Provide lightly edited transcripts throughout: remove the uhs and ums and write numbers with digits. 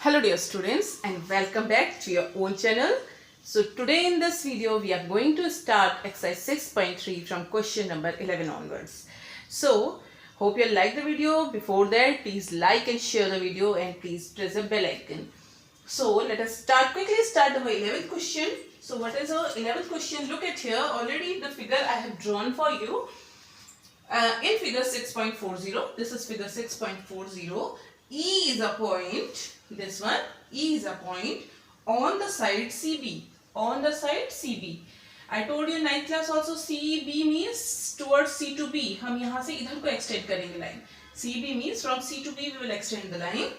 Hello dear students and welcome back to your own channel. So today in this video we are going to start exercise 6.3 from question number 11 onwards. So hope you like the video. Before that please like and share the video and please press the bell icon. So let us quickly start the 11th question. So what is our 11th question? Look at here, already the figure I have drawn for you. In figure 6.40, this is figure 6.40, E is a point, this one, E is a point on the side CB, on the side CB. I told you in 9th class also CB means towards C to B. हम यहाँ से इधर को extend करेंगे line. CB means from C to B we will extend the line.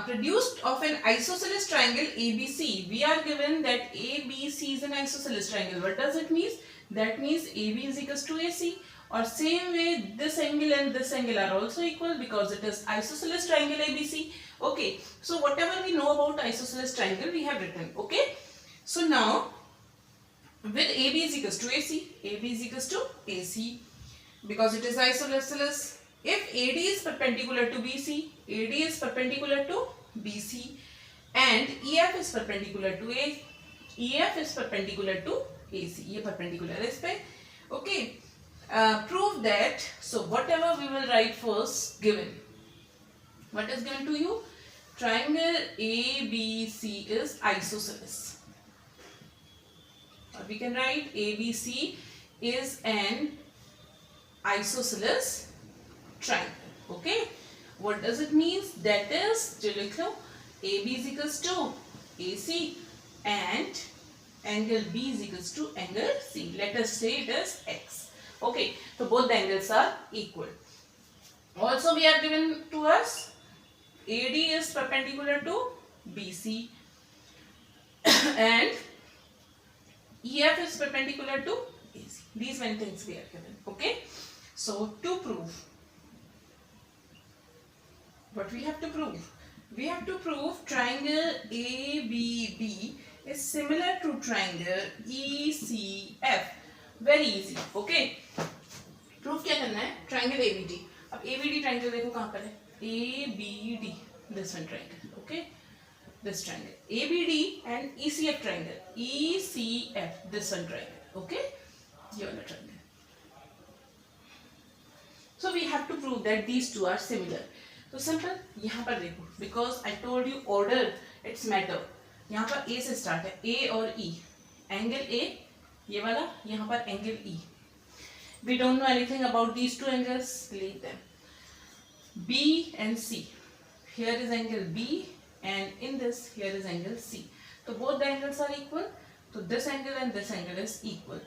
Produced of an isosceles triangle ABC. We are given that ABC is an isosceles triangle. What does it mean? That means AB is equals to AC. Or same way this angle and this angle are also equal because it is isosceles triangle ABC. Okay, so whatever we know about isosceles triangle we have written. Okay, so now with AB is equals to AC, AB is equals to AC because it is isosceles. If AD is perpendicular to BC, AD is perpendicular to BC and EF is perpendicular to A, EF is perpendicular to AC. ये perpendicular है इस पे. Okay. Prove that. So whatever we will write first given. What is given to you? Triangle ABC is isosceles. Or we can write ABC is an isosceles triangle. Okay. What does it mean? That is, AB is equals to AC and angle B is equals to angle C. Let us say it is X. Okay, so both the angles are equal. Also we are given to us AD is perpendicular to BC and EF is perpendicular to AC. These many things we are given. Okay, so to prove, what we have to prove? We have to prove triangle ABB is similar to triangle ECF. Very easy. Okay. Proof क्या करना है? Triangle ABD. अब ABD triangle देखो कहाँ पर है? ABD. This one triangle. Okay. This triangle. ABD and ECF triangle. ECF. This one triangle. Okay. ये वाला triangle. So we have to prove that these two are similar. तो simple. यहाँ पर देखो. Because I told you order. It's matter. यहाँ पर A से start है. A और E. Angle A. ये वाला यहाँ पर angle E. We don't know anything about these two angles. Leave them. B and C. Here is angle B and in this here is angle C. So both the angles are equal. So this angle and this angle is equal.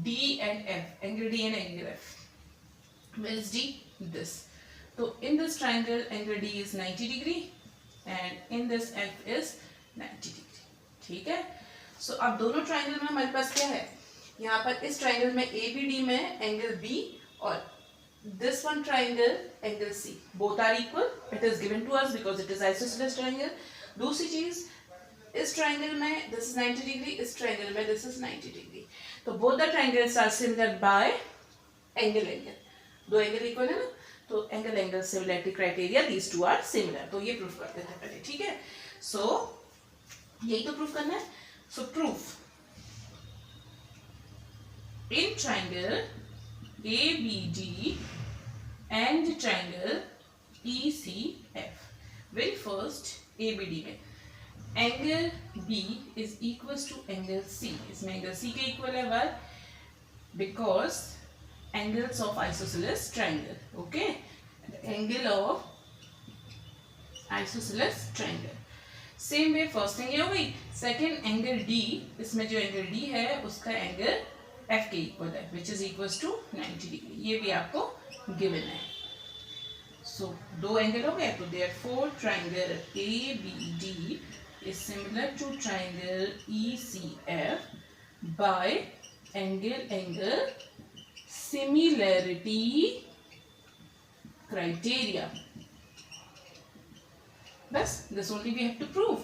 D and F. Angle D and angle F. Where is D? This. So in this triangle angle D is 90 degree and in this F is 90 degree. ठीक है? So अब दोनों triangle में हमारे पास क्या है? यहाँ पर इस ट्राइंगल में ABD में एंगल B और this one triangle angle C. Both are equal. It is given to us because it is isosceles triangle. दूसरी चीज इस ट्राइंगल में this is 90 degree, इस ट्राइंगल में this is 90 degree. तो both the triangles are similar by angle. दो angle equal है ना? तो angle similarity criteria these two are similar. तो ये प्रूफ करते थे पहले. ठीक है? So यही तो प्रूफ करना है. So proof in triangle ABD and triangle ECF. Very first ABD में angle B is equals to angle C. इसमें angle C के equal है why? Because angles of isosceles triangle. Okay, angle of isosceles triangle. Same way first thing ये हो गई. Second angle D, इसमें जो angle D है उसका एंगल एफ के इक्वल है which is equals to 90 degree. ये भी आपको गिवन है. सो दो एंगल हो गए. तो therefore triangle ABD is similar to triangle ECF by angle similarity criteria. Thus, this only we have to prove.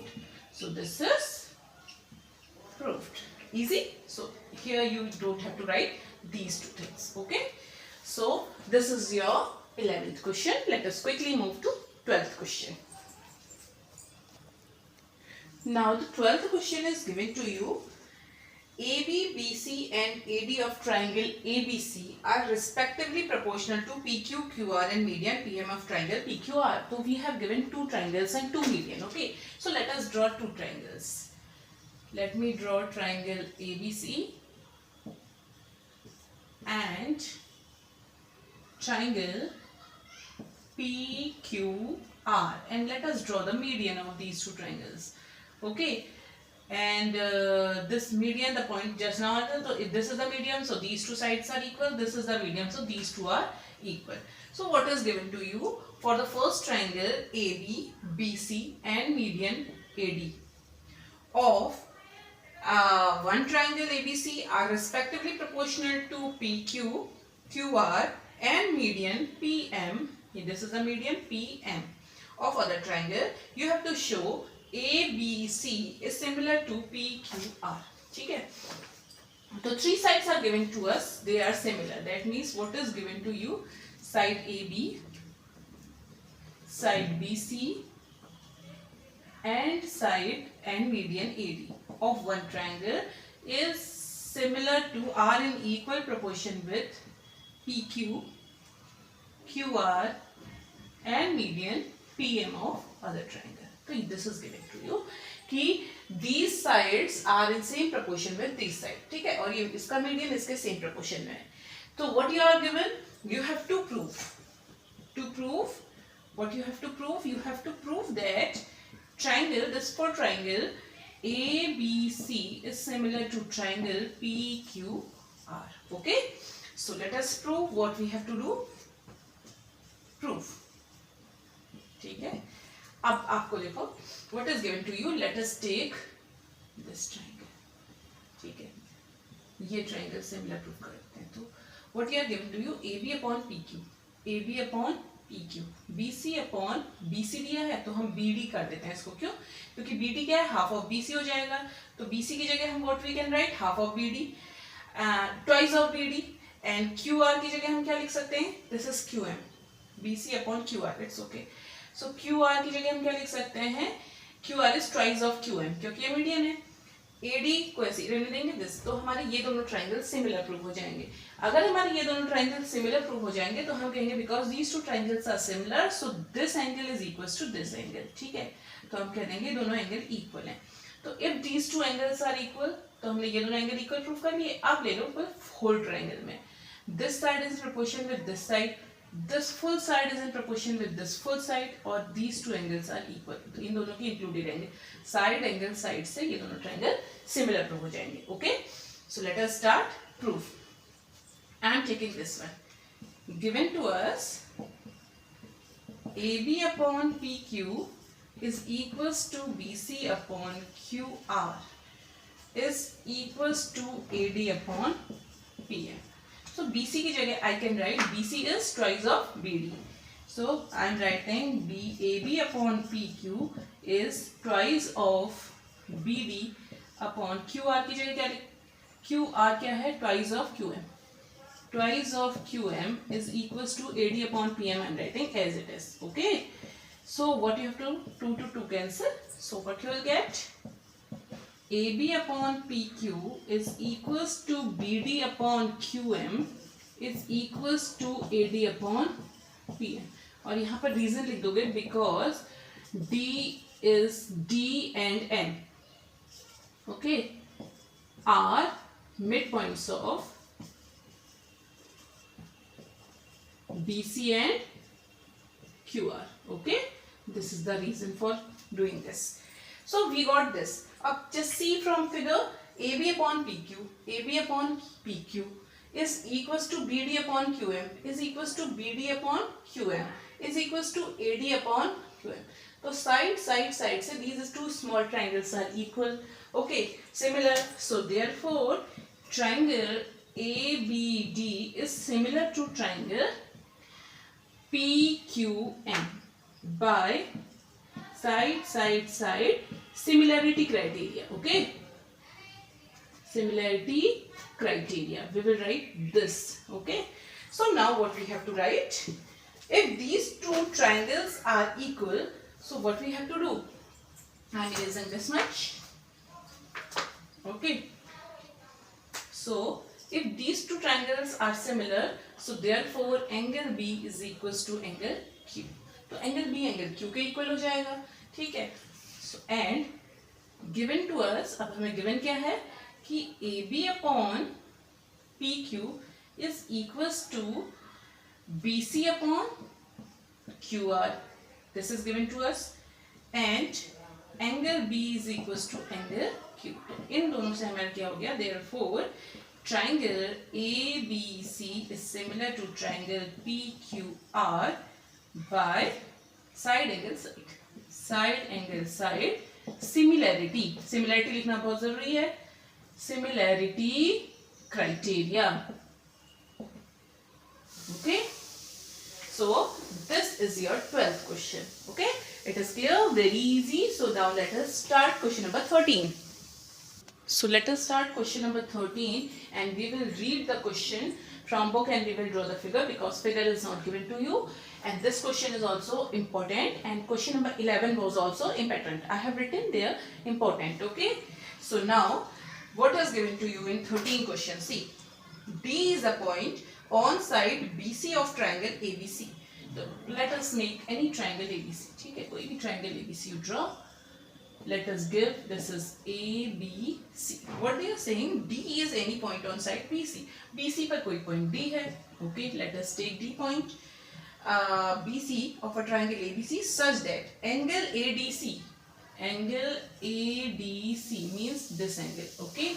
So this is proved. Easy. So here you don't have to write these two things. Okay. So this is your 11th question. Let us quickly move to 12th question. Now the 12th question is given to you. AB, BC and AD of triangle ABC are respectively proportional to PQ, QR and median PM of triangle PQR. So we have given two triangles and two median. Okay. So let us draw two triangles. Let me draw triangle ABC and triangle PQR, and let us draw the median of these two triangles. Okay. And this median, the point just now, so if this is the median, so these two sides are equal, this is the median, so these two are equal. So what is given to you for the first triangle AB, BC and median AD of one triangle ABC are respectively proportional to PQ, QR and median PM. This is the median PM of other triangle. You have to show ABC is similar to PQR. Okay. So three sides are given to us. They are similar. That means what is given to you? Side AB, side BC and side and median AD of one triangle is similar to, are in equal proportion with PQ, QR and median PM of other triangle. So this is given to you कि these sides are in same proportion with this side. ठीक है, और ये इसका median इसके same proportion में है. तो what you are given, you have to prove. To prove what you have to prove, you have to prove that triangle, this for triangle ABC is similar to triangle PQR. Okay, so let us prove. What we have to do, prove. ठीक है. अब आपको देखो what is given to you. Let us take this triangle. ठीक है, ये triangle similar proof करते हैं. तो what you are given to you, AB upon PQ, AB upon PQ, BC upon BC दिया है तो हम BD कर देते हैं इसको. क्यों? क्योंकि BD क्या है, हाफ ऑफ BC हो जाएगा. तो BC की जगह हम what we can write, half of BD, twice of BD. And QR की जगह हम क्या लिख सकते हैं, this is QM, BC upon QR. It's okay. So QR की जगह हम क्या लिख सकते हैं, QR is twice of QM क्योंकि ये मीडियन है. AD को ऐसे रहने देंगे दिस, तो हमारे ये दोनों ट्राइंगल सिमिलर प्रूव हो जाएंगे. अगर हमारे ये दोनों ट्राइंगल सिमिलर प्रूव हो जाएंगे तो हम कहेंगे because these two triangles are similar so this angle is equals to this angle. ठीक है, तो हम कह देंगे दोनों एंगल इक्वल हैं. तो if these two angles are equal तो हमने ये दोनों एंगल इक्वल प्रूव कर लिए. आप ले लो होल ट्राइंगल में this side is in proportion with this side, this full side is in proportion with this full side और these two angles are equal. तो इन दोनों की included रहेंगे. Side angle side से ये दोनों triangle similar proof हो जाएंगे. Okay, so let us start proof. I am taking this one. Given to us AB upon PQ is equals to BC upon QR is equals to AD upon PM. So BC की जगह I can write BC is twice of BD. So I am writing AB upon PQ is twice of BD upon QR की जगह क्या लिख, QR क्या है, twice of QM. Twice of QM is equals to AD upon PM. I am writing as it is. Okay. So what you have to do, 2 to 2 cancel. So what you will get, AB upon PQ is equals to BD upon QM is equals to AD upon PM. और यहाँ पर reason लिख दोगे because D is D and N, okay, are midpoints of BC and QR. Okay, this is the reason for doing this. So we got this. अब just see from figure AB upon PQ, AB upon PQ is equals to BD upon QM is equals to BD upon QM is equals to AD upon QM. So side से these two small triangles are equal. Okay, similar. So therefore triangle ABD is similar to triangle PQM by side similarity criteria. Okay, similarity criteria, we will write this. Okay, so now what we have to write, if these two triangles are equal, so what we have to do, I'm erasing this much. Okay. So if these two triangles are similar, so therefore angle B is equals to angle Q. तो angle B angle Q के equal हो जाएगा, ठीक है. So and given to us, अब हमें given क्या है कि AB upon PQ is equals to BC upon QR. This is given to us and angle B is equals to angle Q. तो इन दोनों से हमारा क्या हो गया, therefore triangle ABC is similar to triangle PQR by side angle side. Side angle side similarity. Similarity लिखना बहुत जरूरी है. Similarity criteria. Okay. So this is your 12th question. Okay. It is clear, very easy. So now let us start question number 13. So let us start question number 13 and we will read the question from book and we will draw the figure because figure is not given to you. And this question is also important and question number 11 was also important. I have written there important. Okay. So now what is given to you in 13 question? See, D is a point on side BC of triangle ABC. So let us make any triangle ABC. ठीक है, कोई भी triangle ABC you draw. Let us give this is ABC. What they are saying, D is any point on side BC. BC पर कोई point D है. Okay, let us take D point. BC of a triangle ABC such that angle ADC means this angle. Okay,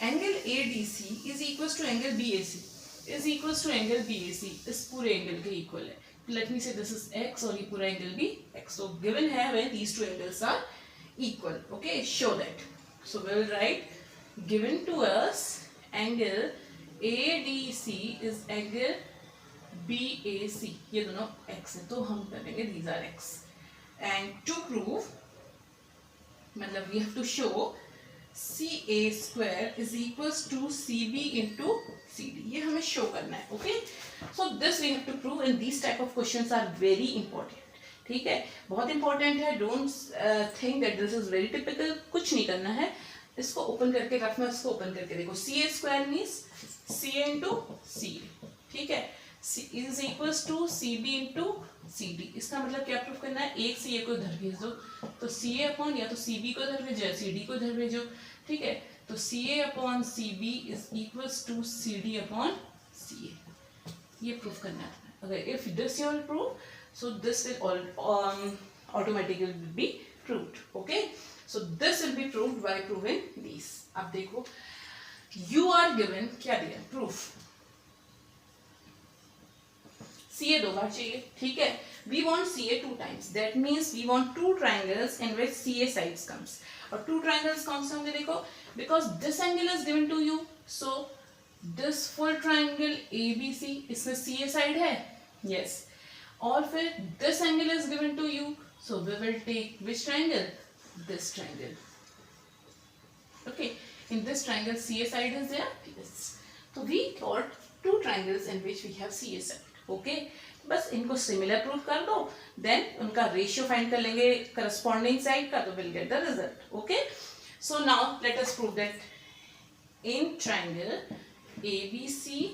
angle ADC is equals to angle BAC is equals to angle BAC. इस पूरे angle के equal है. Let me say this is x और ये पूरा angle भी x. So given है when these two angles are equal. Okay, show that. So we will write given to us angle ADC is angle BAC. ये दोनों x है तो हम करेंगे these are x. And to prove, मतलब we have to show CA square is equals to CB into CD. ये हमें show करना है. Okay. So this we have to prove and these type of questions are very important. ठीक है, बहुत important है. Don't think that this is very typical. कुछ नहीं करना है, इसको ओपन करके रखना. इसको ओपन करके देखो. C A square means C A into C A. ठीक है, C is equals to C B into C D. इसका मतलब क्या प्रूफ करना है, एक सी ए को इधर भेज दो तो सी ए अपॉन या तो सी बी को इधर भेजो या सी डी को इधर भेजो. ठीक है, तो C A upon C B is equals to C D upon C A. ये प्रूफ करना है. अगर if this you will prove, so this will automatically be proved. Okay, so this will be proved by proving these. अब देखो, you are given क्या दिया, proof. CA दो बार चाहिए. ठीक है, we want CA 2 times. That means we want 2 triangles in which CA sides comes. और 2 triangles कौन से होंगे देखो, because this angle is given to you. So this full triangle ABC इसमें CA side है. Yes. और फिर this angle is given to you, so we will take which triangle, this triangle. Okay, in this triangle CA side is there. Yes, so we got 2 triangles in which we have CA side. Okay, बस इनको similar proof कर दो, then उनका ratio find कर लेंगे corresponding side का, तो we'll get the result. Okay, so now let us prove that in triangle ABC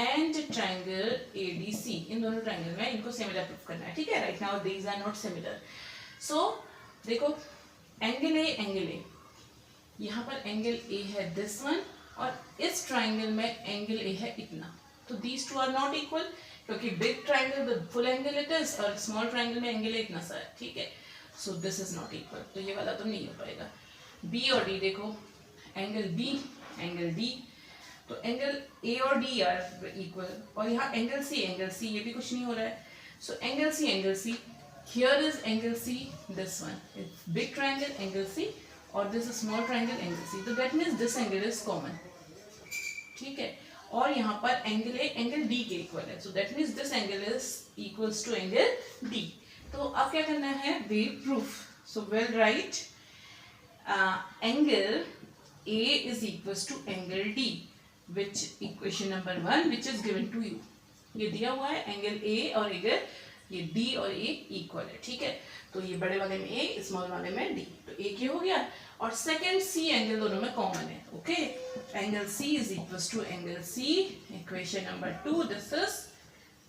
and triangle ADC, इन दोनों ट्राइंगल में इनको सिमिलर प्रूफ करना है. ठीक है, right now these are not similar. So देखो, एंगल ए, यहाँ पर एंगल ए है दिस वन और इस ट्राइंगल में एंगल ए है इतना. तो these two are not equal क्योंकि big triangle with full angle it is और स्मॉल ट्राइंगल में एंगल इतना सा है. ठीक है, so this is not equal, तो ये वाला तो नहीं हो पाएगा. बी और डी देखो, एंगल बी एंगल डी, तो एंगल ए और डी आर इक्वल और यहाँ एंगल सी ये भी कुछ नहीं हो रहा है. So angle C here is angle C, this one it's big triangle angle C और this small triangle angle C. तो that means this angle is common. ठीक है, और यहाँ पर एंगल ए एंगल डी के इक्वल है. So that means this angle is equals to angle D. तो अब क्या करना है, we proof. So well right angle A is equals to angle D, which equation number 1 which is given to you. ये दिया हुआ है एंगल ए और एंगल ये डी और ए इक्वल है. ठीक है, तो ये बड़े वाले में ए, स्मॉल वाले में डी, तो एक ये हो गया। और सेकेंड सी एंगल दोनों में कॉमन है। Okay, angle C is equal to angle C, equation number 2, this is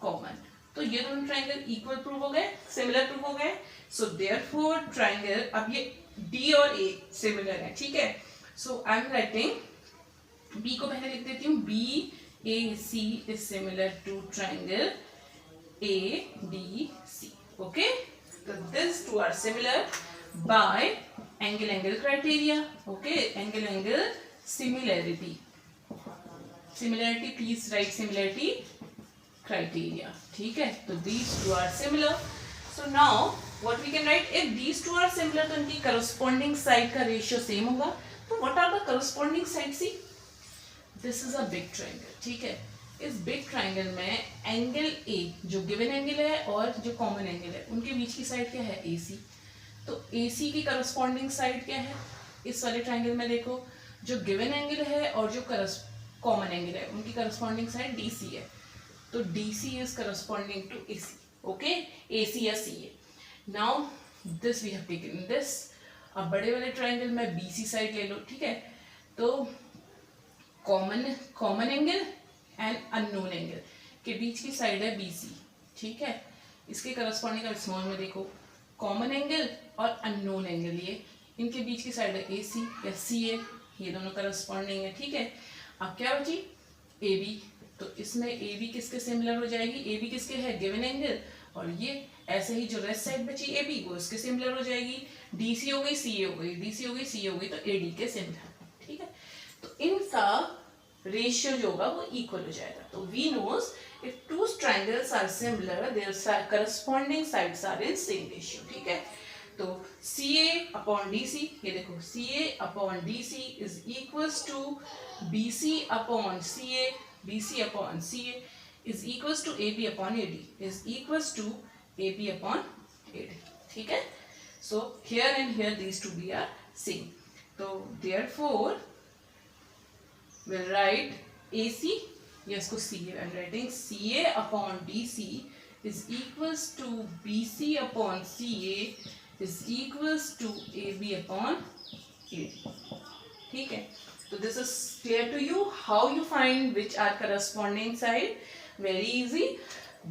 common. तो ये दोनों ट्राइंगल इक्वल प्रूव हो गए, सिमिलर प्रूव हो गए। सो देयरफॉर ट्राइंगल, अब ये डी और ए सिमिलर है, ठीक है। So I am writing B को पहले लिख देती हूँ, B A C is similar to triangle A D C. Okay, तो this two are similar by angle criteria. Okay, angle similarity, similarity please write similarity criteria, ठीक है। तो these two are similar. So now what we can write, if these two are similar तो इनकी corresponding side का ratio same होगा। तो what are the corresponding sides? See, this is a big triangle, ठीक है। इस big triangle में angle A जो given एंगल है और जो कॉमन एंगल है, उनके बीच की साइड क्या है, AC। तो AC की corresponding साइड क्या है, इस वाले ट्राइंगल में देखो, जो गिवन एंगल है और जो कॉमन एंगल है, उनकी corresponding साइड DC है। तो DC is corresponding to AC, okay, AC या CA. Now this we have taken this. अब बड़े वाले ट्राइंगल में BC साइड ले लो, ठीक है। तो common angle and unknown angle के बीच की साइड है BC, ठीक है। इसके करस्पॉन्डिंग अब स्मॉल में देखो, कॉमन एंगल और अननोन एंगल, ये इनके बीच की साइड है AC या CA, ये दोनों करस्पॉन्डिंग है, ठीक है। अब क्या बची, AB। तो इसमें ए बी किसके सिमिलर हो जाएगी, ए बी किसके है, गिवन एंगल, और ये ऐसे ही जो रेस्ट साइड बची ए बी, वो इसके सिमिलर हो जाएगी। डी सी हो गई, सी ए हो गई, डी सी हो गई, सी ए हो गई, तो ए डी के सिमिलर, ठीक है। तो इनका रेशियो जो होगा वो इक्वल हो जाएगा। तो we knows if two triangles are similar their corresponding sides are in same ratio, ठीक है। तो C A upon D C, ये देखो C A upon D C is equals to B C upon C A, BC upon CA is equals to AB upon AD is equals to AB upon AD, ठीक है। So here and here these two B are same. So therefore we'll write AC, yes को CA, I'm writing CA upon DC is equals to BC upon CA is equals to AB upon AD, ठीक है। So this is clear to you how you find which are corresponding side. Very easy.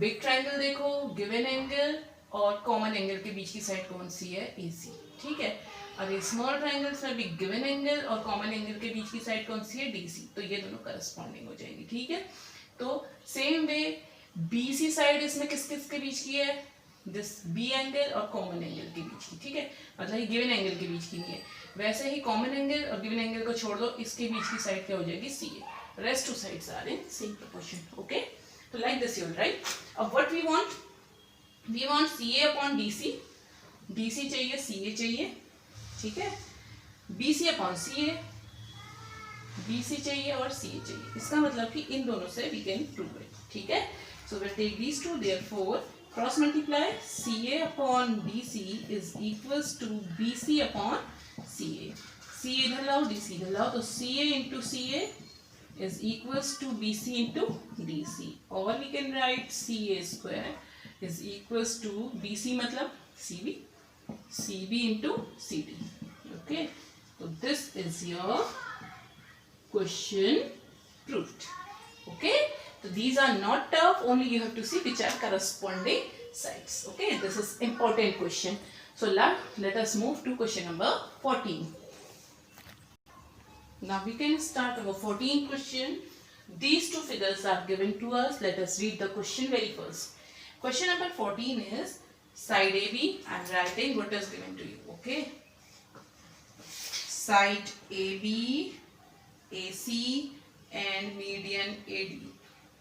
Big triangle देखो, given angle और common angle के बीच की side कौन सी है, AC, ठीक है। अब ये small triangles में भी given angle और common angle के बीच की साइड कौन सी है, DC, तो ये दोनों corresponding हो जाएंगी, ठीक है। तो same way BC साइड इसमें किस किस के बीच की है, दिस B एंगल और कॉमन एंगल के बीच की, ठीक है। मतलब ये गिवन एंगल के बीच की नहीं है। वैसे ही कॉमन एंगल और गिवन एंगल को छोड़ दो, इसके बीच की साइड क्या हो जाएगी, CA। Rest two sides are in same proportion, okay. तो like this you will write. अब what we want CA upon DC, DC चाहिए, CA चाहिए, ठीक है। BC अपॉन CA, BC चाहिए और CA चाहिए। इसका मतलब कि इन दोनों से वी कैन प्रूव इट, ठीक है। So will take these two, therefore cross multiply, CA upon DC is equals to BC upon CA। CA इधर लाओ, DC इधर लाओ, तो CA into CA is equals to BC into DC, or we can write CA square is equals to BC मतलब CB, CB into CD, okay. So this is your question proved, okay. So these are not tough, only you have to see which are corresponding sides, okay. This is important question. So let us move to question number 14. Now we can start our 14th question. These two figures are given to us. Let us read the question very first. Question number 14 is side AB. I am writing what is given to you, okay. Side AB, AC and median AD,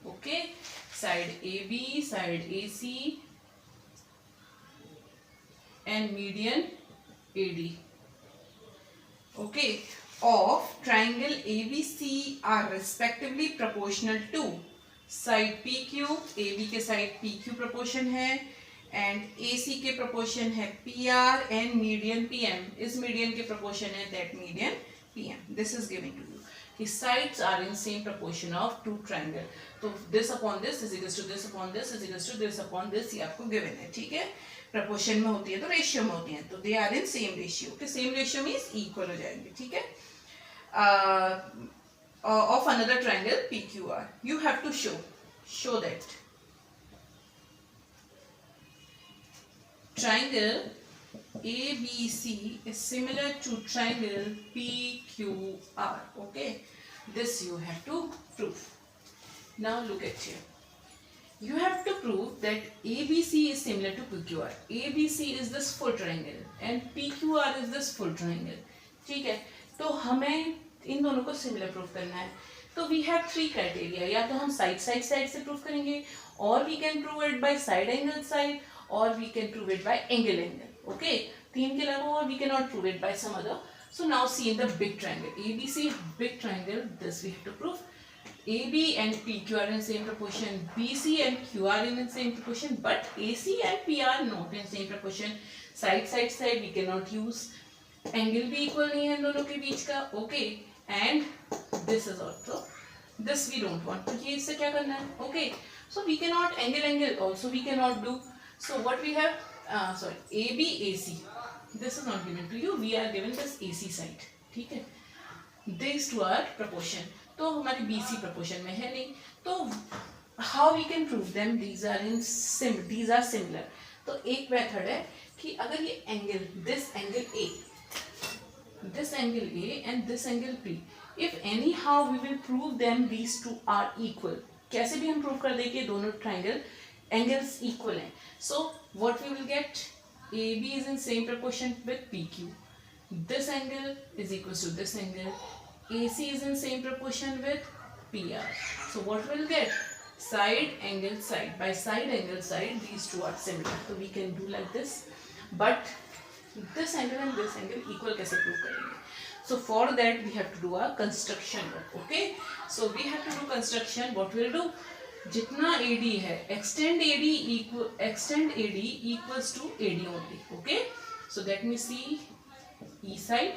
okay. Side AB, side AC and median AD, okay, of triangle ABC are respectively proportional to side PQ, AB के side PQ proportion है and AC के proportion है PR and median PM, इस median के proportion है that median PM. This is given to you, Its sides are in same proportion of two triangle. तो this upon this is equals to this upon this is equals to this upon this, ये आपको given है, ठीक है. Proportion में होती है तो रेशियो में होती है, तो they are in same ratio. कि सेम रेशियो मीन्स इक्वल हो जाएंगे, ठीक है. Of another triangle PQR you have to show that triangle ABC is similar to triangle PQR. Okay, this you have to prove. Now look at here. You have to prove that ABC is similar to PQR. ABC is this full triangle and PQR is this full triangle. ठीक है, तो हमें इन दोनों को similar proof करना है. तो we have three criteria. या तो हम साइड से प्रूफ करेंगे, और we can prove it by side angle side, और we can prove it by angle. Okay, तीन के अलावा और we can not prove it by some other. So now see in the big triangle ABC, big triangle, this we have to prove. AB and PQ are in same proportion, BC and QR are in same proportion, but AC and P are not in same proportion. Side we cannot use. Angle भी equal नहीं है इन दोनों के बीच का. Okay, and this is also, this we don't want. तो ये इससे क्या करना है? Okay, so we cannot angle also we cannot do. So what we have, AB AC, this is not given to you. We are given this AC side. ठीक है. These two are proportion. तो हमारी BC proportion में है नहीं. तो how we can prove them? These are similar. तो एक मेथड है कि अगर ये angle, this angle A and this angle P, if anyhow we will prove them these two are equal. कैसे भी हम prove कर दें कि दोनों triangle angles equal हैं. So what we will get? AB is in same proportion with PQ. This angle is equals to this angle. AC is in same proportion with PR. So what we'll get? Side angle side. By side angle side, these two are similar. So we can do like this. But this angle and this angle equal कैसे prove करेंगे? So for that we have to do a construction work. Okay? So we have to do construction. What we'll do? जितना AD है, extend AD equals to AD only. Okay? So let me see E side.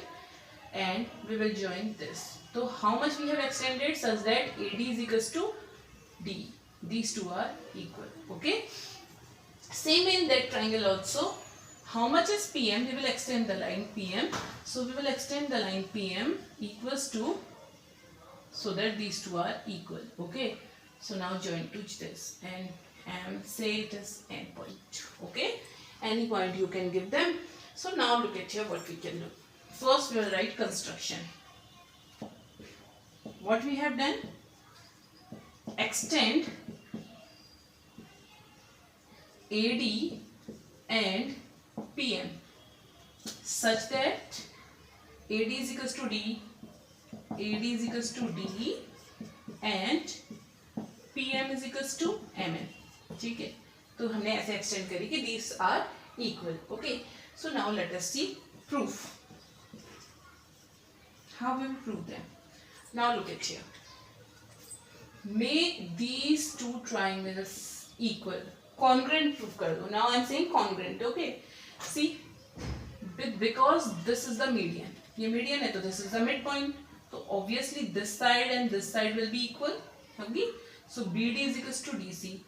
And we will join this. So how much we have extended such that AD is equals to D. These two are equal. Okay. Same in that triangle also. How much is PM? We will extend the line PM. So we will extend the line PM equals to, so that these two are equal. Okay. So now join to this and say it is end point. Okay. Any point you can give them. So now look at here what we can do. First we will write construction. What we have done? Extend AD and PM such that AD is equals to D, AD is equals to D and PM is equals to MN. ठीक है, तो हमने ऐसे extend करी कि these are equal. Okay, so now let us see proof. How we will prove them? Now look at here. Make these two triangles equal. Congruent proof कर दो. Now I am saying congruent. Okay. See, because this is the median. ये median है तो this is the midpoint. तो obviously this side and this side will be equal. Okay. So BD is equals to DC.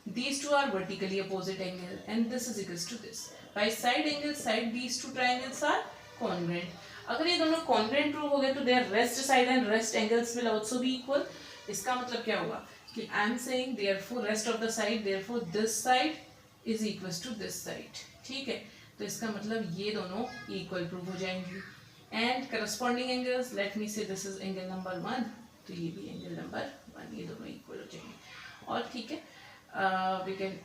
These two are vertically opposite angle and this is equals to this. By side angle side, these two triangles are congruent. अगर ये दोनों congruent prove हो गए तो their rest side and rest angles will also be equal. इसका मतलब क्या होगा कि I am saying therefore rest of the side, therefore this side is equals to this side. ठीक है, तो इसका मतलब ये दोनों equal प्रूव हो जाएंगी. And corresponding angles, let me say this is angle number 1, तो ये भी angle number 1, ये दोनों equal हो जाएंगे. और ठीक है, we can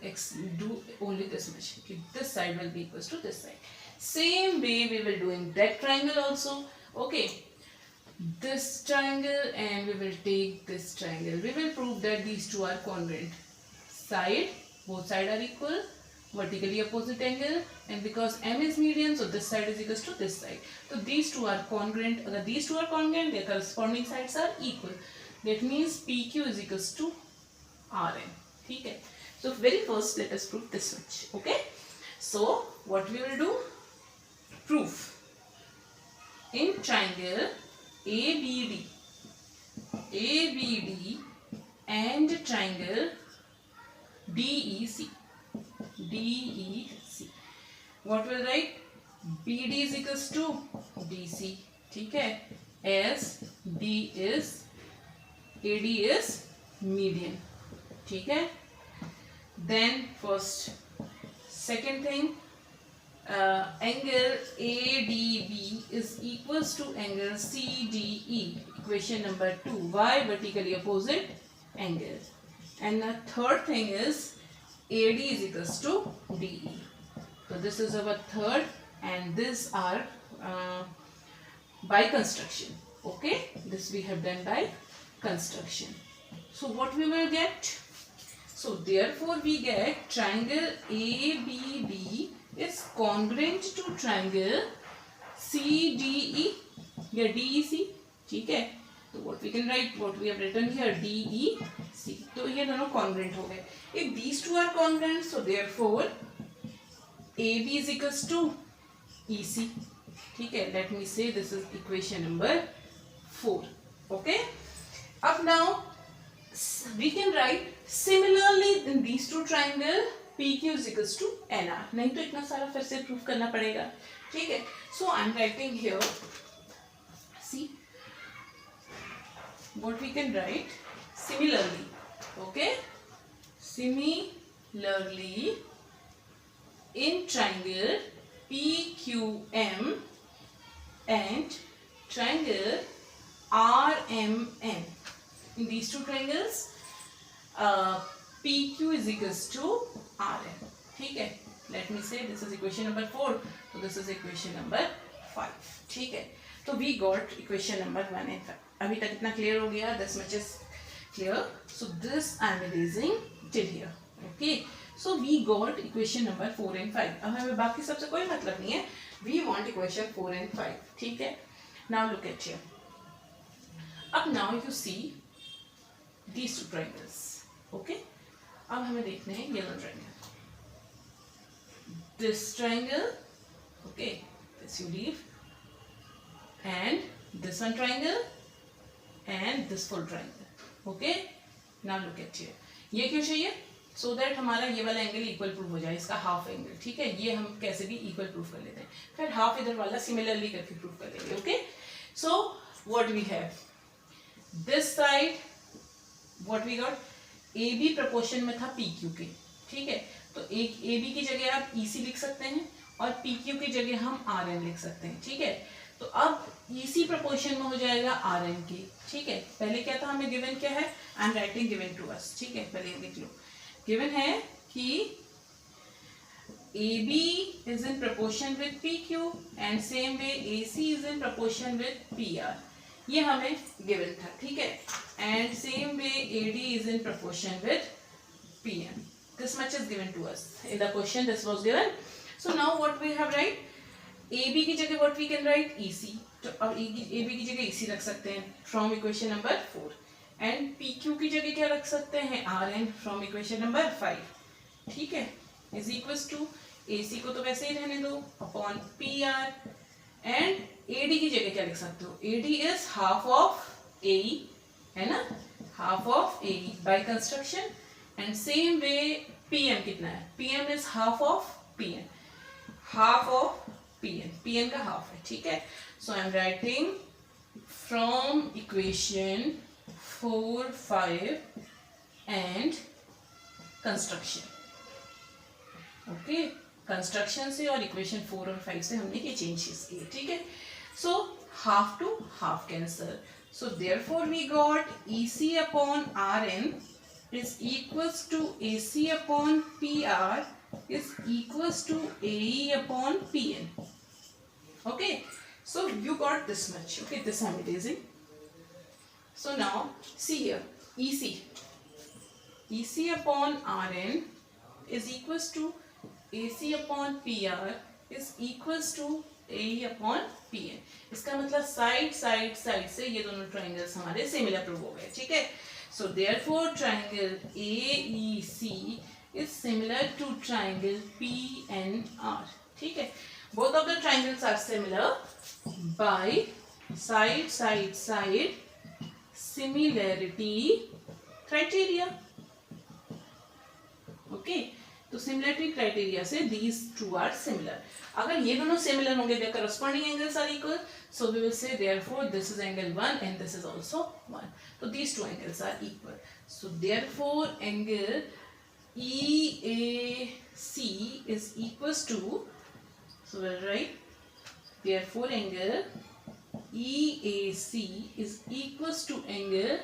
do only this much कि this side will be equals to this side. Same way we will do in that triangle also. Okay, this triangle and we will take this triangle. We will prove that these two are congruent. Side, both sides are equal, vertically opposite angle, and because M is median, so this side is equals to this side. So these two are congruent. If these two are congruent, their corresponding sides are equal. That means PQ is equals to RN. Okay. So very first let us prove this much. Okay. So what we will do? Proof. In triangle ABD, ABD and triangle DEC. DEC. What will write? BD is equals to DC. ठीक है, as D is AD is median. ठीक है. Then first, second thing, angle ADB is equals to angle CDE. Equation number 2. Why? Vertically opposite angle. And the third thing is AD is equals to DE. So this is our third, and these are by construction. Okay, this we have done by construction. So what we will get? So therefore we get triangle ABD is congruent to triangle CDE या DEC. ठीक है, तो what we can write, what we have written here, DEC. तो ये दोनों congruent हो गए. If these two are congruent, so therefore AB is equals to EC. ठीक है, let me say this is equation number 4. Okay. Up now we can write similarly in these two triangle PQ is equals to NR. नहीं तो इतना सारा फिर से proof करना पड़ेगा. ठीक है, so I am writing here, see what we can write similarly. Okay, similarly in triangle PQM and triangle RMN. In these two triangles PQ is equals to RN. ठीक है, let me say this is equation number 4, so this is equation number 5. ठीक है, तो we got equation number 1 and 5. अभी तक इतना clear हो गया, this much is clear. So this I am erasing till here. Okay, so we got equation number 4 and 5. अब हमें बाकी सबसे कोई मतलब नहीं है, we want equation 4 and 5. ठीक है, now look at here. अब now you see these two triangles. Okay, अब हमें देखने हैं ये दोनों triangle. This triangle, okay, this you leave, and this one triangle, and this full triangle. Okay, now look at here. ये क्यों चाहिए? So that हमारा ये वाला एंगल इक्वल प्रूफ हो जाए, इसका हाफ एंगल. ठीक है, ये हम कैसे भी इक्वल प्रूफ कर लेते हैं, फिर हाफ इधर वाला सिमिलरली करके प्रूफ कर लेंगे. Okay, so what we have, this side what we got, A B proportion में था पी क्यू के. ठीक है, तो एक ए बी की जगह आप ई सी लिख सकते हैं और पी क्यू की जगह हम आर एन लिख सकते हैं. ठीक है, तो अब ई सी प्रपोर्शन में हो जाएगा आर एन के. ठीक है, पहले क्या था, हमें गिवन क्या है, I am writing given to us. ठीक है, पहले लिख लो. गिवन है कि A B is in proportion with P Q and same way A C is in proportion with P R. ये हमें गिवन था. ठीक है, and same way AD is in proportion with PM. This much is given to us in the question. This was given. So now what we have write, AB की जगह what we can write, EC. तो अब AB की जगह EC रख सकते हैं from equation number 4, and PQ की जगह क्या रख सकते हैं, RN from equation number 5. ठीक है, is equals to AC को तो वैसे ही रहने दो upon PR, and AD की जगह क्या लिख सकते हो, AD is half of AE, है ना, half of A by construction. And same way PM कितना है, PM is half of PN, half of PN, PN का हाफ है. ठीक है, so I am writing from equation 4, 5 and construction. Okay, construction से और इक्वेशन 4 और 5 से हमने ये चेंजेस किए. ठीक है, so half to half cancel. So therefore we got EC upon RN is equals to AC upon PR is equals to AE upon PN. Okay, so you got this much. Okay, this I'm erasing. So now see here, EC upon RN is equals to AC upon PR is equals to AE upon PN. इसका मतलब side side side से ये दोनों triangles हमारे similar prove हो गए. ठीक है, so therefore triangle AEC is similar to triangle PNR. ठीक है, both of the triangles are similar by side side side similarity criteria. Okay, तो सिमिलैरिटी क्राइटेरिया से दीज टू आर सिमिलर। अगर ये दोनों सिमिलर होंगे, their corresponding angles are equal, so we will say therefore this is angle 1 and this is also 1, तो these two angles are equal, so therefore angle EAC is equals to, so we'll write therefore angle EAC is equals to angle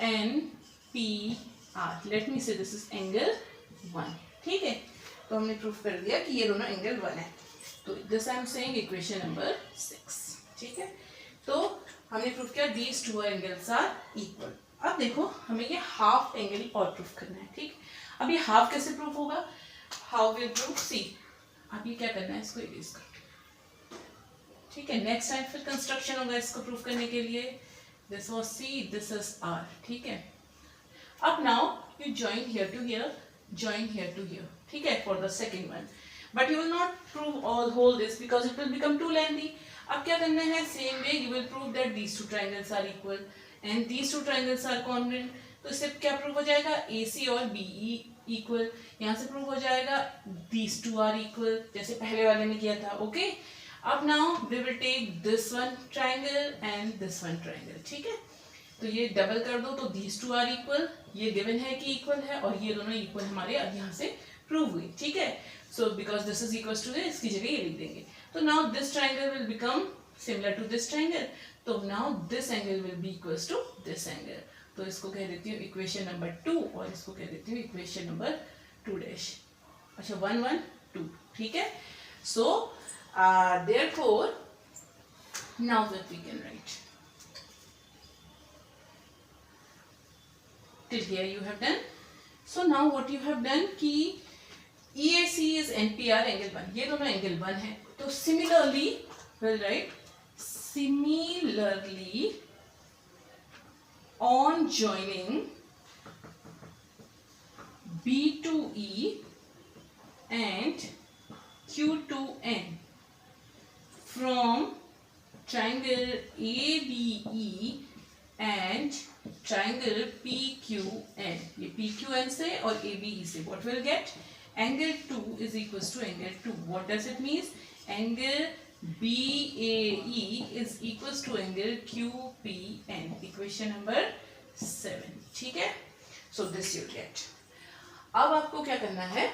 NPR. Let me say this is angle 1, ठीक है, तो हमने proof कर दिया कि ये दोनों एंगल 1 है, तो this I am saying equation number 6, ठीक है, तो हमने प्रूफ किया these two angles are equal. अब देखो हमें ये हाफ एंगल और प्रूफ करना है, ठीक। अब ये हाफ कैसे प्रूफ होगा, हाउ विल प्रूफ, सी अब ये क्या करना है, इसको इरेज कर, ठीक है, नेक्स्ट टाइम फिर कंस्ट्रक्शन होगा इसको प्रूफ करने के लिए, this was C, this is R, ठीक है। अब now you join here to here, join here to here, ठीक है, for the second one, but you will not prove all whole this because it will become too lengthy. अब क्या करना है, same way you will prove that these two triangles are equal and these two triangles are congruent, तो इससे क्या prove हो जाएगा, AC और BE इक्वल, यहाँ से प्रूव हो जाएगा दीज टू आर इक्वल, जैसे पहले वाले में किया था, ओके। अब now we will take this one triangle and this one triangle, ठीक है, तो ये डबल कर दो तो दीज टू आर इक्वल, ये गिवन है कि इक्वल है और ये दोनों इक्वल हमारे अब यहाँ से प्रूव हुई, ठीक है, so because this is equal to this, इसकी जगह ये लिख देंगे, तो now this triangle will become similar to this triangle, तो now this angle will be equals to this angle, तो इसको कह देती हूँ इक्वेशन नंबर 2 और इसको कह देती हूँ इक्वेशन नंबर 2 डैश, अच्छा 1 1 2, ठीक है, so therefore now that we can write till here you have done, so now what you have done कि EAC is NPR एंगल 1, ये दोनों एंगल 1 है, तो similarly we'll write similarly on joining B to E and Q to N from triangle ABE and triangle PQN, ये PQN से और ABE से what will get, angle 2 is equals to angle 2, what does it means, angle BAE is equals to angle QPN, equation number 7, ठीक है, so this you get। अब आपको क्या करना है,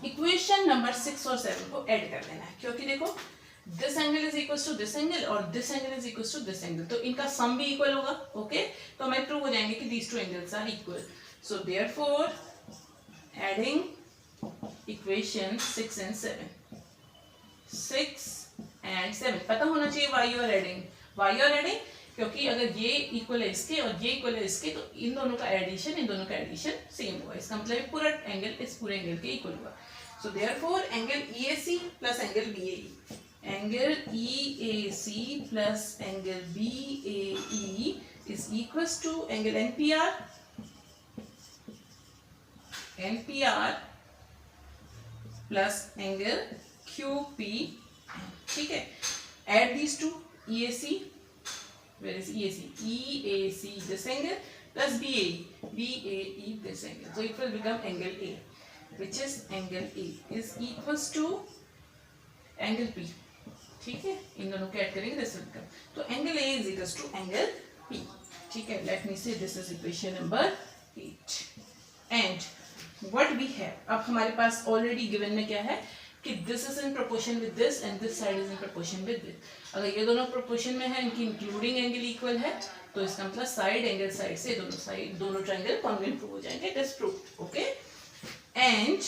इक्वेशन नंबर 6 और 7 को ऐड कर देना है, क्योंकि देखो this angle is equal to this angle और this angle is equal to this angle, तो इनका सम भी इक्वल होगा, ओके, तो हमें प्रूव हो जाएंगे कि these two angles are equal, so therefore adding equation 6 and 7, 6 and 7 पता होना चाहिए why you are adding, क्योंकि अगर ये इक्वल है इसके और ये इक्वल है इसके, तो इन दोनों का एडिशन सेम होगा, इसका मतलब पूरा एंगल इस पूरे एंगल के इक्वल होगा, so therefore angle EAC plus angle BAE, angle EAC plus angle BAE is equals to angle NPR plus angle QP, ठीक है, add these two, EAC, where is EAC, EAC this angle plus BAE this angle, so it will become angle A, which is angle A is equals to angle P, ठीक है, इन दोनों को add करेंगे this will become, तो angle A is equals to angle P, ठीक है, let me say this is equation number 8 and what we have, अब हमारे पास already given में क्या है कि this is in proportion with this and this side is in proportion with this, अगर ये दोनों proportion में है, इनकी including angle equal है, तो इसका मतलब side angle side से दोनों triangle congruent prove हो जाएंगे, it is proved, okay, and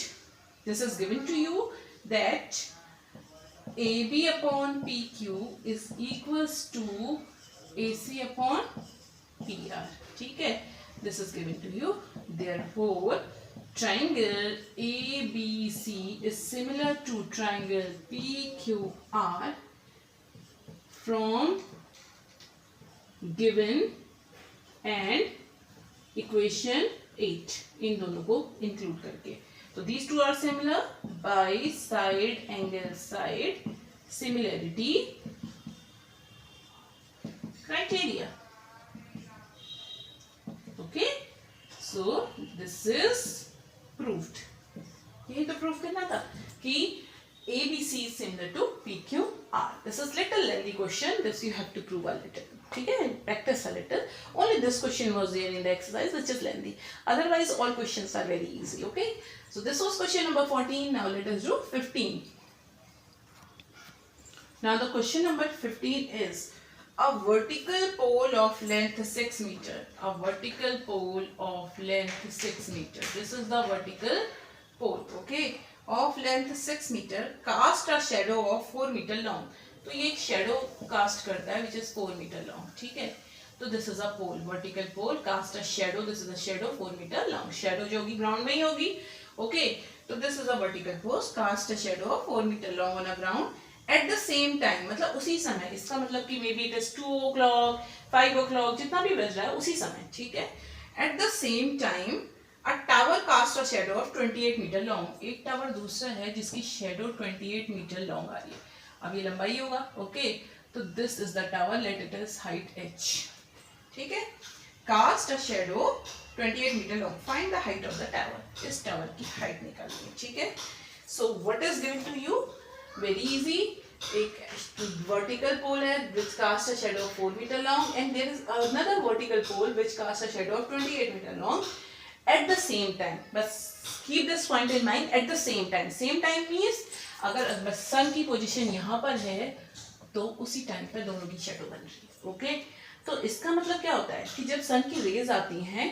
this is given to you that AB upon PQ is equals to AC upon PR, ठीक है, this is given to you, therefore triangle ABC is similar to triangle PQR from given and equation 8, इन दोनों को include करके, तो these two are similar by side angle side similarity criteria. Okay, so this is proved. यही तो proof करना था कि ABC is similar to PQR. This is little lengthy question. This you have to prove a little. ठीक है, practice a little. Only this question was there in the exercise, which is lengthy. Otherwise, all questions are very easy. Okay. So this was question number 14. Now let us do 15. Now the question number 15 is a vertical pole of length 6 meter. A vertical pole of length 6 meter. This is the vertical pole. Okay. Of length 6 meter. Cast a shadow of 4 meter long. तो ये एक shadow cast करता है which is 4 meter long. ठीक है. तो this is a pole, vertical pole, cast a shadow. This is a shadow 4 meter long. Shadow जो होगी ground में ही होगी. Okay. तो this is a vertical pole, cast a shadow of 4 meter long on a ground. At the same time, मतलब उसी समय, इसका मतलब कि maybe it is 2 o'clock, 5 o'clock, जितना भी बज रहा है उसी समय. ठीक है. At the same time, a tower cast a shadow of 28 meter long. एक टावर दूसरा है जिसकी शेडो 28 मीटर लॉन्ग आ रही है. अब ये लंबाई होगा. ओके, तो this is the tower, let it is height h. ठीक है. Cast a shadow 28 metre long. Find the height of the tower. इस टावर की हाइट निकालनी है. ठीक है. So what is given to you? Very easy. एक वर्टिकल पोल है which casts a shadow of 4 meter long, and there is another vertical pole which casts a shadow of 28 meter long at the same time. बस keep this point in mind, at the same time. Same time means अगर सन की position यहाँ पर है तो उसी time पर दोनों की शेडो बन रही है. ओके, तो इसका मतलब क्या होता है कि जब सन की रेज आती हैं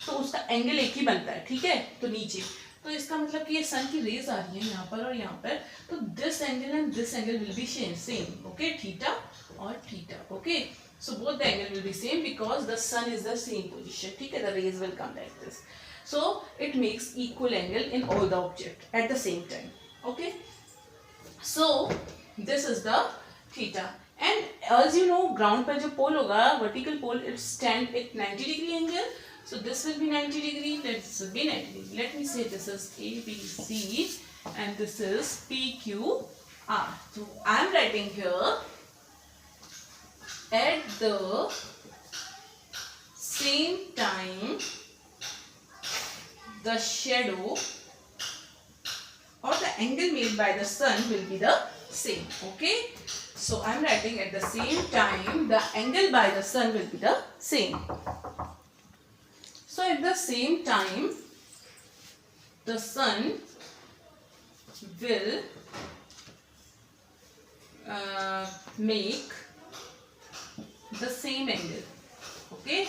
तो उसका एंगल एक ही बनता है. ठीक है. तो नीचे, तो इसका मतलब कि ये सन की रेज आ रही है यहाँ पर और यहाँ पर, तो this angle and this angle will be same. Okay, theta और theta. Okay, so both the angle will be same because the sun is the same position. ठीक है. The rays will come like this, so it makes equal angle in all the object at the same time. Okay, so this is the theta, and as you know ground पर जो pole होगा vertical pole, it stand at 90 degree angle. So this will be 90 degree. This will be 90 degree. Let me say this is ABC and this is PQR. So I am writing here at the same time the shadow or the angle made by the sun will be the same. Okay, so I am writing at the same time the angle by the sun will be the same. So at the same time the sun will make the same angle. Okay,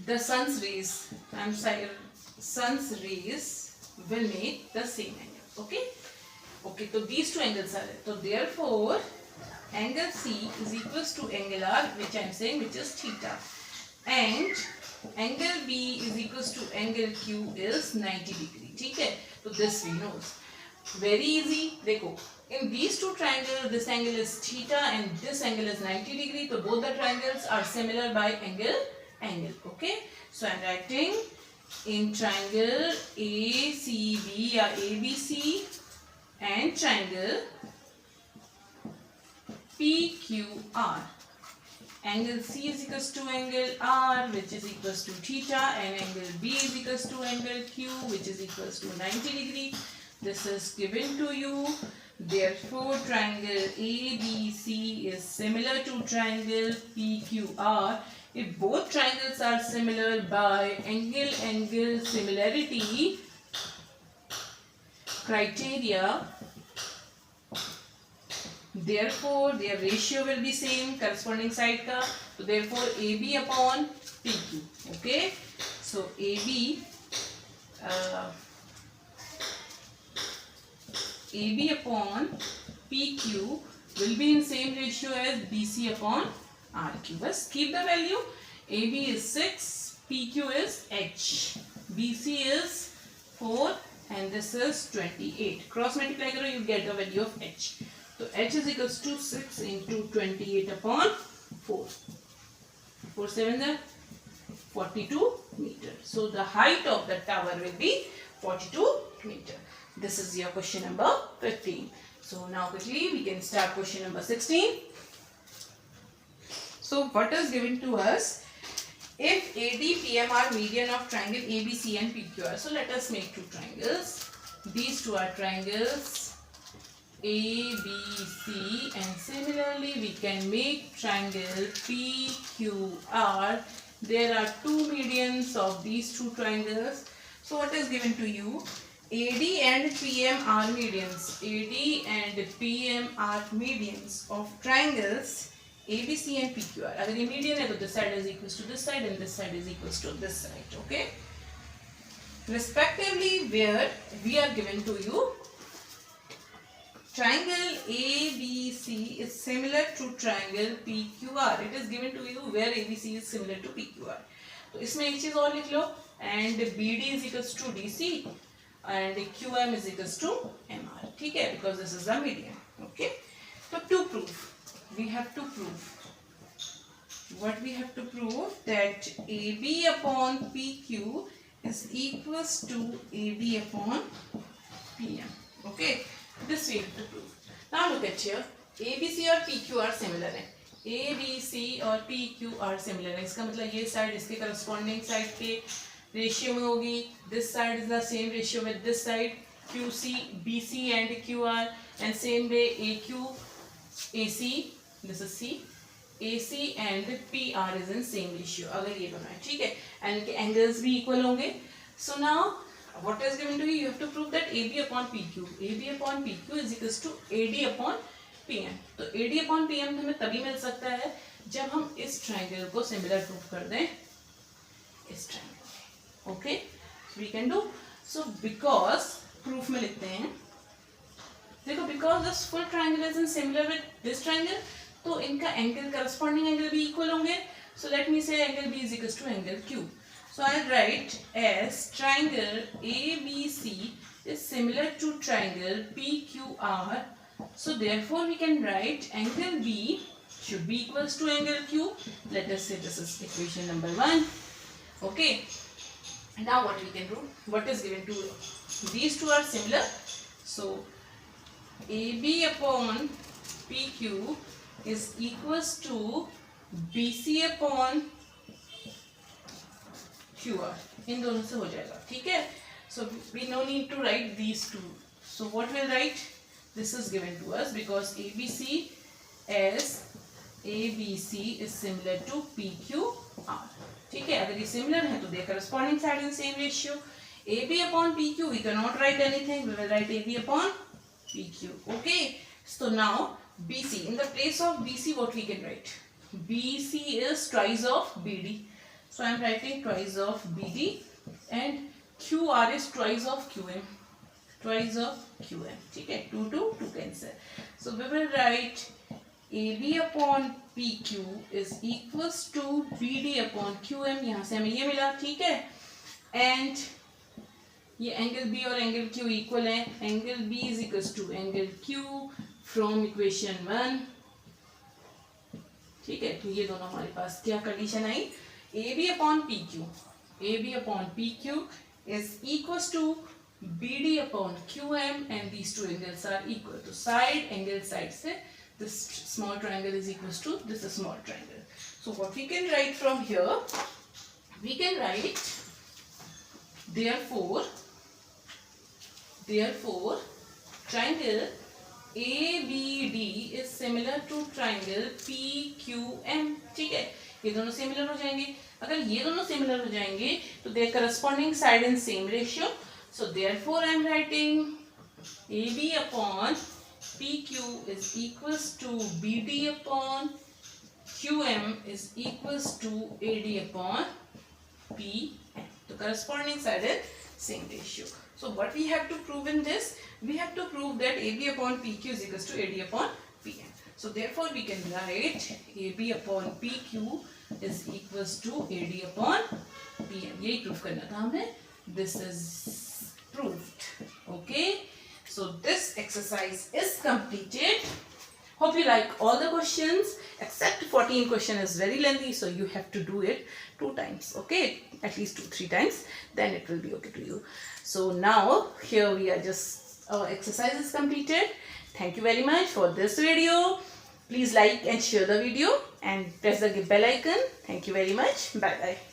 the sun's rays, I'm sorry, sun's rays will make the same angle. Okay, okay, so these two angles are there. So therefore angle C is equals to angle R, which I am saying which is theta, and angle B is equals to angle Q is 90 degree. ठीक है. तो this we know. Very easy. देखो, in these two triangles this angle is theta and this angle is 90 degree. So both the triangles are similar by angle. Okay, so I am writing in triangle ACB or ABC and triangle PQR. Angle C is equals to angle R, which is equals to theta, and angle B is equals to angle Q, which is equals to 90 degree. This is given to you. Therefore, triangle ABC is similar to triangle PQR. If both triangles are similar by angle similarity criteria, therefore their ratio will be same corresponding side ka. So therefore AB upon PQ. Okay, so AB upon PQ will be in same ratio as BC upon RQ. Just keep the value. AB is 6, PQ is H, BC is 4, and this is 28. Cross multiply karo, you get the value of H. So H is equals to 6 into 28 upon 4. 4 7 is 42 meter. So the height of the tower will be 42 meter. This is your question number 15. So now quickly we can start question number 16. So what is given to us? If ADPM are median of triangle ABC and PQR. So let us make two triangles. These two are triangles ABC, and similarly we can make triangle PQR. There are two medians of these two triangles. So what is given to you? AD and PM are medians. AD and PM are medians of triangles ABC and PQR. अगर ये median है तो this side is equals to this side and this side is equals to this side. Okay. Respectively, where we are given to you triangle ABC is similar to triangle PQR. It is given to you where ABC is similar to PQR. तो इसमें एक चीज और लिख लो, and BD is equals to DC and QM is equals to MR. ठीक है, because this is the median. Okay. So to prove, we have to prove what we have to prove, that AB upon PQ is equals to AB upon PM. Okay, this we have to prove. Now look at here, ABC और PQ are similar है. ABC और PQ are similar है. इसका मतलब ये side इसके corresponding side के ratio में होगी. This side is the same ratio with this side. QC, BC and QR, and same way AQ, AC, this is C, AC and PR is in same ratio. अगर ये बना है, ठीक है, and इनके angles भी equal होंगे. So now what is given to you? You have to prove that AB upon PQ. AB upon PQ is equals to AD upon PM. तो AD upon PM हमें तभी मिल सकता है जब हम इस triangle को similar prove कर दें इस triangle में. Okay, so we can do. So because proof में लिखते हैं, देखो, because this full triangle is in similar with this triangle, तो इनका angle corresponding angle भी equal होंगे. So let me say angle B is equals to angle Q. So I'll write as triangle ABC is similar to triangle PQR. So therefore we can write angle B should be equals to angle Q. Let us say this is equation number 1. Okay. Now what we can do? What is given to you? These two are similar. So AB upon PQ is equals to BC upon QR. इन दोनों से हो जाएगा, ठीक है. So we no need to write these two. So what we'll write? This is given to us because ABC is similar to PQR. ठीक है, अगर ये similar है तो their corresponding side in same ratio. AB upon PQ we cannot write anything. We will write AB upon PQ. Okay. So now BC, in the place of BC what we can write? BC is twice of BD. So I am writing twice of BD, and QR is twice of QM. Twice of QM. ठीक है, 2 to 2 cancel. So we will write AB upon PQ is equals to BD upon QM. यहाँ से हमें ये मिला, ठीक है. And ये angle B और angle Q equal है. Angle B is equals to angle Q from equation 1. ठीक है, तो ये दोनों हमारे पास क्या condition I? AB upon PQ. AB upon PQ is equals to BD upon QM, and these two angles are equal. तो side angle side से this small triangle is equals to this small triangle. So what we can write from here? We can write therefore triangle ABD is similar to triangle PQM. ठीक है, ये दोनों similar हो जाएंगे. अगर ये दोनों सिमिलर हो जाएंगे तो their corresponding side in same ratio. So therefore I am writing AB upon PQ is equals to BD upon QM is equals to AD upon PM. The corresponding side is same ratio. So what we have to prove in this? We have to prove that AB upon PQ is equals to AD upon PM. So therefore we can write AB upon PQ is equals to AD upon PM. यही prove करना था हमें. This is proved. Okay. So this exercise is completed. Hope you like all the questions. except 14 question is very lengthy, so you have to do it 2 times, okay, at least 2-3 times, then it will be okay to you. So now here we are, just our exercise is completed. Thank you very much for this video. Please like and share the video and press the bell icon. Thank you very much. Bye bye.